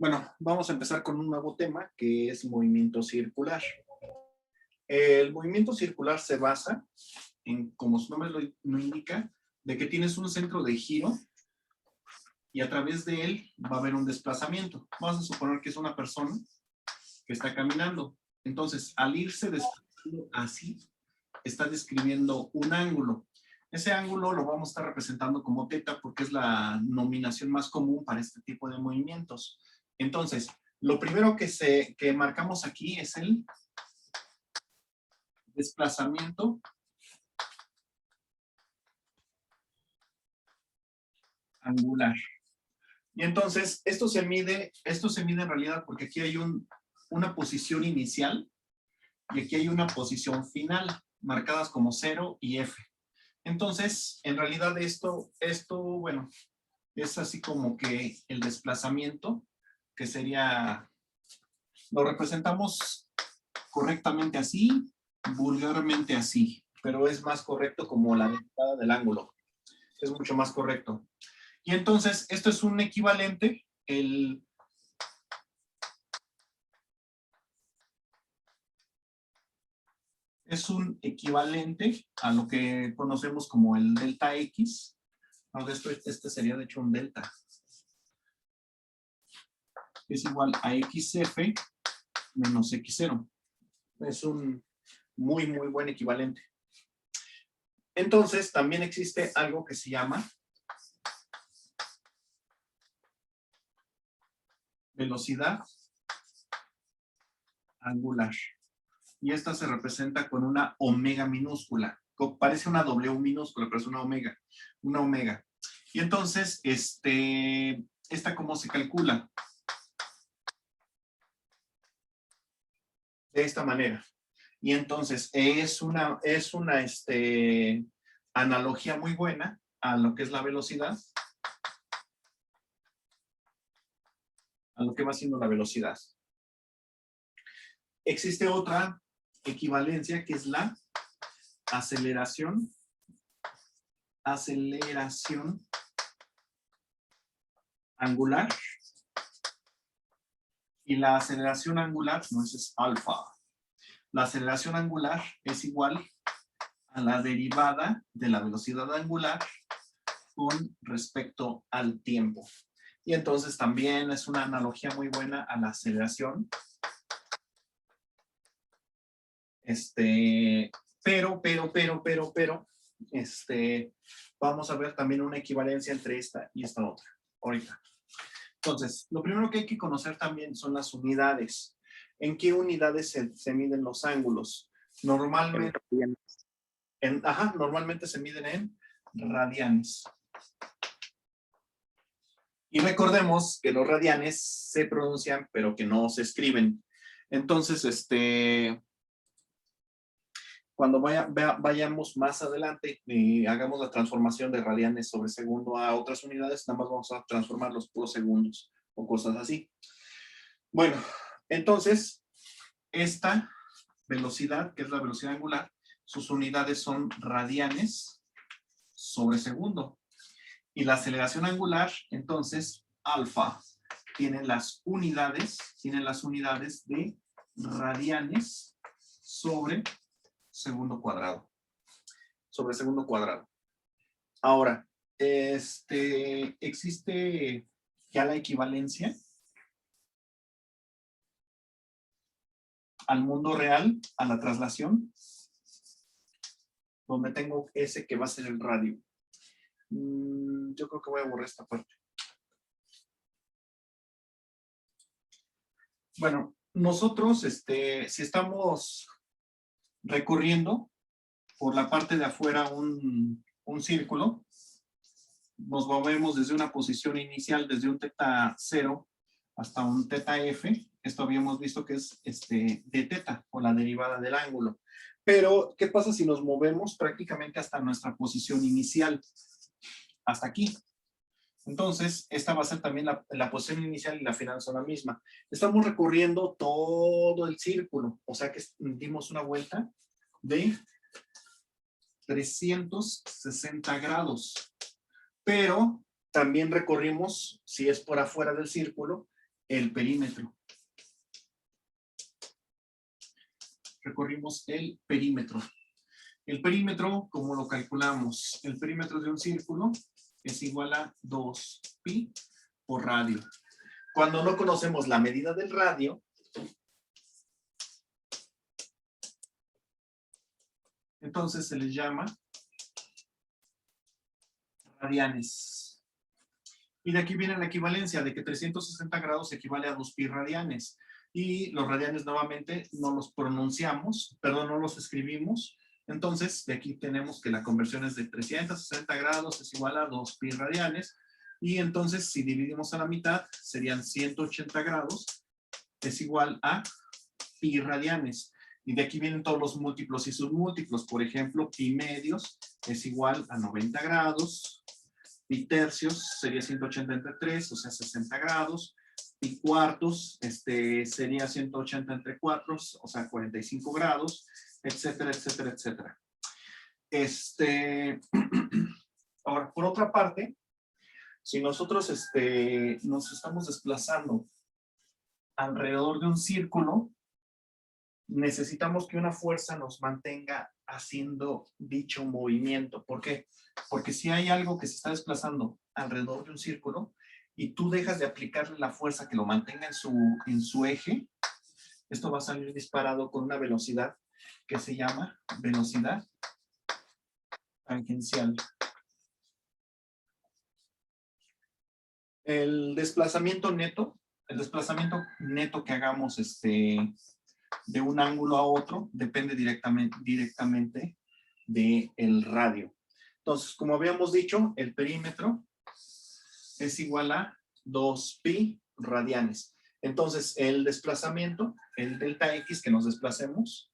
Bueno, vamos a empezar con un nuevo tema que es movimiento circular. El movimiento circular se basa en, como su nombre lo indica, de que tienes un centro de giro y a través de él va a haber un desplazamiento. Vamos a suponer que es una persona que está caminando. Entonces, al irse desplazando así, está describiendo un ángulo. Ese ángulo lo vamos a estar representando como teta porque es la nominación más común para este tipo de movimientos. Entonces, lo primero que marcamos aquí es el desplazamiento angular. Y entonces, esto se mide en realidad porque aquí hay una posición inicial y aquí hay una posición final, marcadas como 0 y F. Entonces, en realidad bueno, es así como que el desplazamiento, que sería, lo representamos correctamente así, vulgarmente así, pero es más correcto como la derivada del ángulo. Es mucho más correcto. Y entonces, esto es un equivalente, es un equivalente a lo que conocemos como el delta X. No, este sería de hecho un delta. Es igual a XF menos X0. Es un muy, muy buen equivalente. Entonces, también existe algo que se llama velocidad angular. Y esta se representa con una omega minúscula. Parece una W minúscula, pero es una omega. Una omega. Y entonces, ¿esta cómo se calcula? De esta manera. Y entonces, es una analogía muy buena a lo que es la velocidad. A lo que va siendo la velocidad. Existe otra equivalencia que es la aceleración angular. Y la aceleración angular, no, ese es alfa. La aceleración angular es igual a la derivada de la velocidad angular con respecto al tiempo. Y entonces también es una analogía muy buena a la aceleración. Pero, vamos a ver también una equivalencia entre esta y esta otra, ahorita. Entonces, lo primero que hay que conocer también son las unidades. ¿En qué unidades se miden los ángulos? Normalmente, normalmente se miden en radianes. Y recordemos que los radianes se pronuncian, pero que no se escriben. Entonces, cuando vayamos más adelante y hagamos la transformación de radianes sobre segundo a otras unidades, nada más vamos a transformar los puros segundos o cosas así. Bueno, entonces, esta velocidad, que es la velocidad angular, sus unidades son radianes sobre segundo. Y la aceleración angular, entonces, alfa, tiene las unidades de radianes sobre segundo cuadrado. Sobre segundo cuadrado. Ahora, existe ya la equivalencia al mundo real, a la traslación, donde tengo ese que va a ser el radio. Yo creo que voy a borrar esta parte. Bueno, nosotros, si estamos recorriendo por la parte de afuera un círculo, nos movemos desde una posición inicial, desde un teta 0 hasta un teta f. Esto habíamos visto que es de teta, o la derivada del ángulo. Pero, ¿qué pasa si nos movemos prácticamente hasta nuestra posición inicial? Hasta aquí. Entonces, esta va a ser también la posición inicial y la final son la misma. Estamos recorriendo todo el círculo, o sea que dimos una vuelta de 360 grados. Pero también recorrimos, si es por afuera del círculo, el perímetro. Recorrimos el perímetro. El perímetro, ¿cómo lo calculamos? El perímetro de un círculo es igual a 2pi por radio. Cuando no conocemos la medida del radio, entonces se les llama radianes. Y de aquí viene la equivalencia de que 360 grados equivale a 2pi radianes. Y los radianes nuevamente no los pronunciamos, perdón, no los escribimos. Entonces, de aquí tenemos que la conversión es de 360 grados es igual a 2pi radianes. Y entonces, si dividimos a la mitad, serían 180 grados es igual a pi radianes. Y de aquí vienen todos los múltiplos y submúltiplos. Por ejemplo, pi medios es igual a 90 grados. Pi tercios sería 180 entre 3, o sea, 60 grados. Pi cuartos sería 180 entre 4, o sea, 45 grados, etcétera, etcétera, etcétera. Ahora, por otra parte, si nosotros nos estamos desplazando alrededor de un círculo, necesitamos que una fuerza nos mantenga haciendo dicho movimiento. ¿Por qué? Porque si hay algo que se está desplazando alrededor de un círculo y tú dejas de aplicarle la fuerza que lo mantenga en su eje, esto va a salir disparado con una velocidad que se llama velocidad tangencial. El desplazamiento neto que hagamos de un ángulo a otro depende directamente del radio. Entonces, como habíamos dicho, el perímetro es igual a 2pi radianes. Entonces, el desplazamiento, el delta X que nos desplacemos,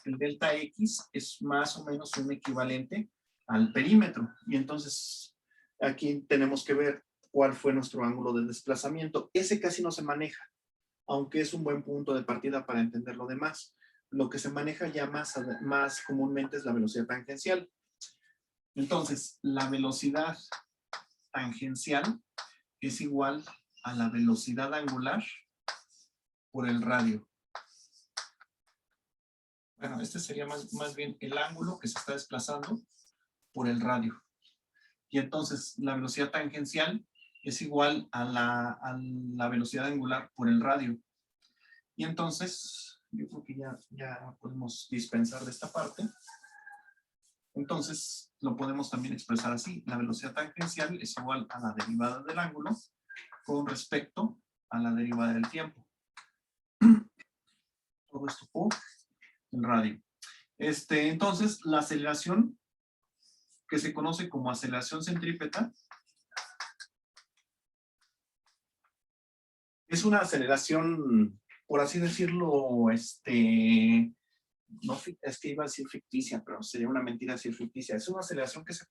el delta X es más o menos un equivalente al perímetro. Y entonces, aquí tenemos que ver cuál fue nuestro ángulo de desplazamiento. Ese casi no se maneja, aunque es un buen punto de partida para entender lo demás. Lo que se maneja ya más comúnmente es la velocidad tangencial. Entonces, la velocidad tangencial es igual a la velocidad angular por el radio. Bueno, este sería más bien el ángulo que se está desplazando por el radio. Y entonces, la velocidad tangencial es igual a la velocidad angular por el radio. Y entonces, yo creo que ya podemos dispensar de esta parte. Entonces, lo podemos también expresar así. La velocidad tangencial es igual a la derivada del ángulo con respecto a la derivada del tiempo. Todo esto por el radio. Entonces, la aceleración que se conoce como aceleración centrípeta es una aceleración, por así decirlo, no, es que iba a decir ficticia, pero sería una mentira decir ficticia. Es una aceleración que se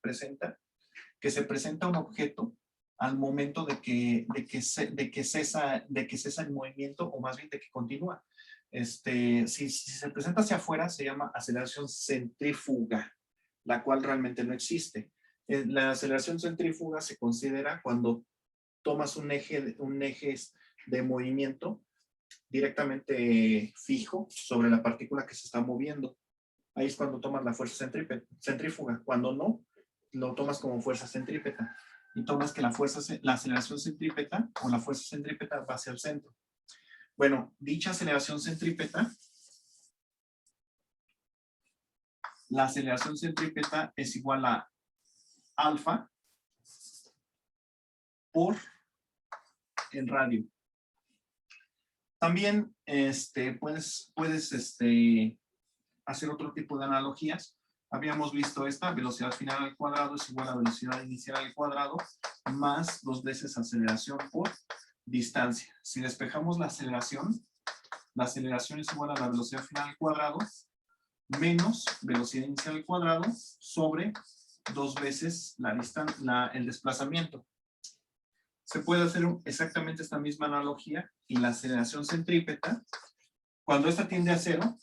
presenta un objeto al momento de que cesa el movimiento, o más bien de que continúa. Si se presenta hacia afuera, se llama aceleración centrífuga, la cual realmente no existe. La aceleración centrífuga se considera cuando tomas un eje de movimiento directamente fijo sobre la partícula que se está moviendo. Ahí es cuando tomas la fuerza centrífuga. Cuando no, lo tomas como fuerza centrípeta. Y tomas que la aceleración centrípeta o la fuerza centrípeta va hacia el centro. Bueno, dicha aceleración centrípeta, la aceleración centrípeta es igual a alfa por el radio. También puedes hacer otro tipo de analogías. Habíamos visto esta, velocidad final al cuadrado es igual a velocidad inicial al cuadrado más 2 veces aceleración por distancia. Si despejamos la aceleración es igual a la velocidad final al cuadrado menos velocidad inicial al cuadrado sobre 2 veces el desplazamiento. Se puede hacer exactamente esta misma analogía y la aceleración centrípeta, cuando esta tiende a 0,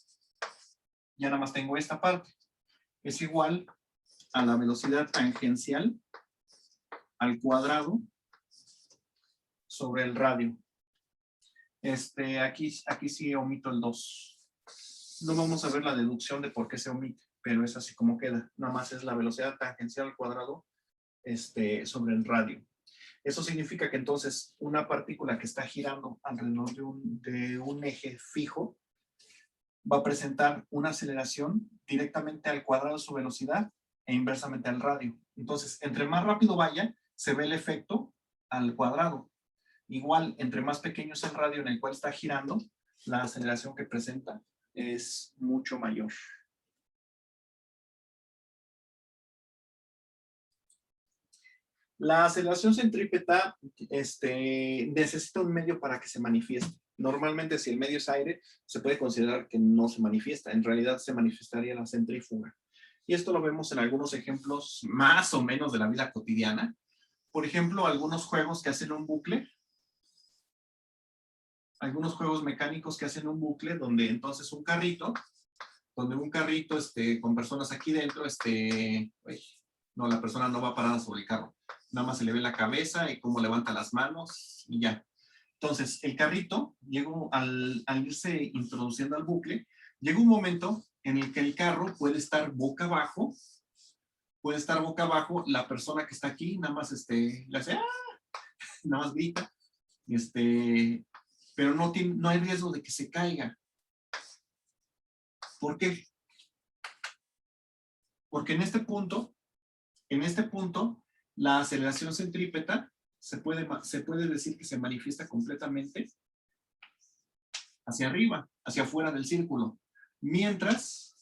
ya nada más tengo esta parte. Es igual a la velocidad tangencial al cuadrado sobre el radio. Aquí sí omito el 2. No vamos a ver la deducción de por qué se omite, pero es así como queda. Nada más es la velocidad tangencial al cuadrado sobre el radio. Eso significa que entonces una partícula que está girando alrededor de un eje fijo va a presentar una aceleración directamente al cuadrado de su velocidad e inversamente al radio. Entonces, entre más rápido vaya, se ve el efecto al cuadrado. Igual, entre más pequeño es el radio en el cual está girando, la aceleración que presenta es mucho mayor. La aceleración centrípeta necesita un medio para que se manifieste. Normalmente, si el medio es aire, se puede considerar que no se manifiesta. En realidad, se manifestaría la centrífuga. Y esto lo vemos en algunos ejemplos más o menos de la vida cotidiana. Por ejemplo, algunos juegos que hacen un bucle. Algunos juegos mecánicos que hacen un bucle donde entonces un carrito con personas aquí dentro, no, la persona no va parada sobre el carro. Nada más se le ve la cabeza y cómo levanta las manos y ya. Entonces, el carrito, al irse introduciendo al bucle, llega un momento en el que el carro puede estar boca abajo, la persona que está aquí nada más le hace, ¡ah! Nada más grita, pero no hay riesgo de que se caiga. ¿Por qué? Porque en este punto, la aceleración centrípeta se puede decir que se manifiesta completamente hacia arriba, hacia afuera del círculo, mientras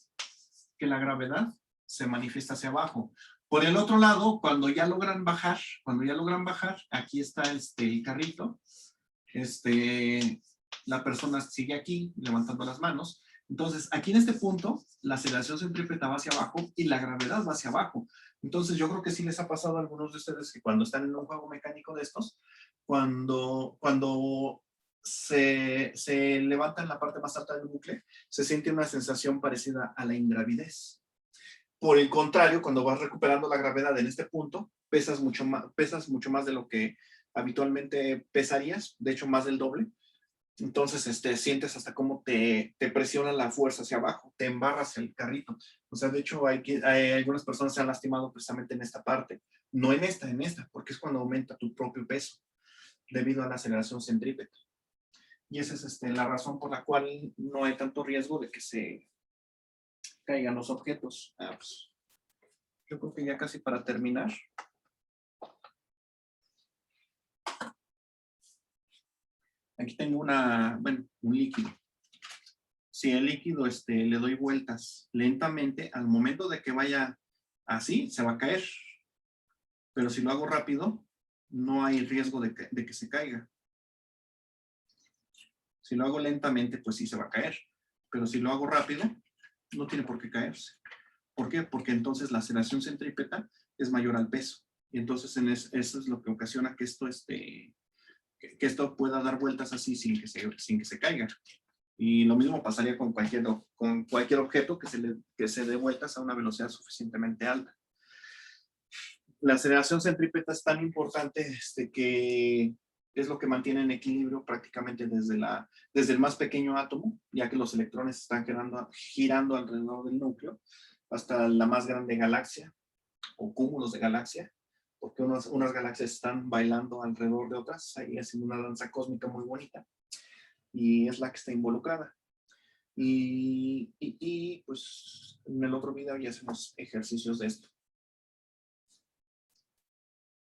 que la gravedad se manifiesta hacia abajo. Por el otro lado, cuando ya logran bajar, aquí está el carrito, la persona sigue aquí levantando las manos. Entonces, aquí en este punto, la aceleración centrípeta va hacia abajo y la gravedad va hacia abajo. Entonces, yo creo que sí les ha pasado a algunos de ustedes que cuando están en un juego mecánico de estos, cuando se levanta en la parte más alta del bucle, se siente una sensación parecida a la ingravidez. Por el contrario, cuando vas recuperando la gravedad en este punto, pesas mucho más de lo que habitualmente pesarías, de hecho más del doble. Entonces sientes hasta cómo te presiona la fuerza hacia abajo, te embarras el carrito. O sea, de hecho hay algunas personas se han lastimado precisamente en esta parte, no en esta, porque es cuando aumenta tu propio peso debido a la aceleración centrípeta. Y esa es la razón por la cual no hay tanto riesgo de que se caigan los objetos. Pues, yo creo que ya casi para terminar. Aquí tengo un líquido. Si el líquido le doy vueltas lentamente, al momento de que vaya así, se va a caer. Pero si lo hago rápido, no hay riesgo de que se caiga. Si lo hago lentamente, pues sí se va a caer. Pero si lo hago rápido, no tiene por qué caerse. ¿Por qué? Porque entonces la aceleración centrípeta es mayor al peso. Y entonces eso es lo que ocasiona que esto pueda dar vueltas así sin que se caiga. Y lo mismo pasaría con cualquier objeto que se dé vueltas a una velocidad suficientemente alta. La aceleración centrípeta es tan importante que es lo que mantiene en equilibrio prácticamente desde el más pequeño átomo, ya que los electrones están girando alrededor del núcleo, hasta la más grande galaxia o cúmulos de galaxia, porque unas galaxias están bailando alrededor de otras, ahí haciendo una danza cósmica muy bonita, y es la que está involucrada. Y pues en el otro video ya hacemos ejercicios de esto.